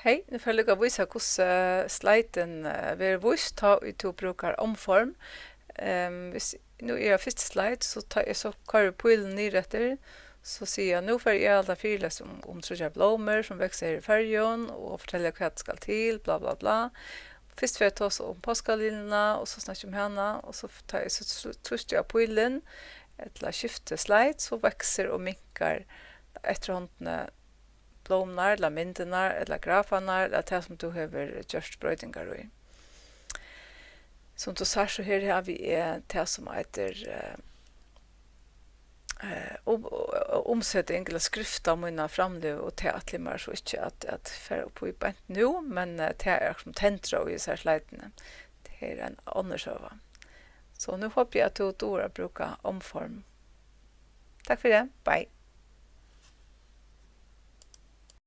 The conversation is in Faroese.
Hej, nu får jag lycka visa hur sliden blir vist ta ut och brukar omform. Nu är jag första slide så tar jag så kör pilen ner efter så ser jag nu för jag alla fyra om tror blommor som växer i färgen och fortälja vad det ska till bla bla bla. Först för jag tar så om påskaliljerna och så snackar om henne och så tar jag så trustar jag pilen ett skifte slide så växer och minkar efterhand blommar eller myndirnar eller grafarna eller det som du har gjort brøydingar i. Som du ser så her har vi det som heter omsättning eller skrift av mina framlöv och teatlimar så inte att färra på i bant nu men det är som tentra i så här sliden. Det är en undersöva. Så nu hoppas jag att du Dora brukar omform. Tack för det. Bye.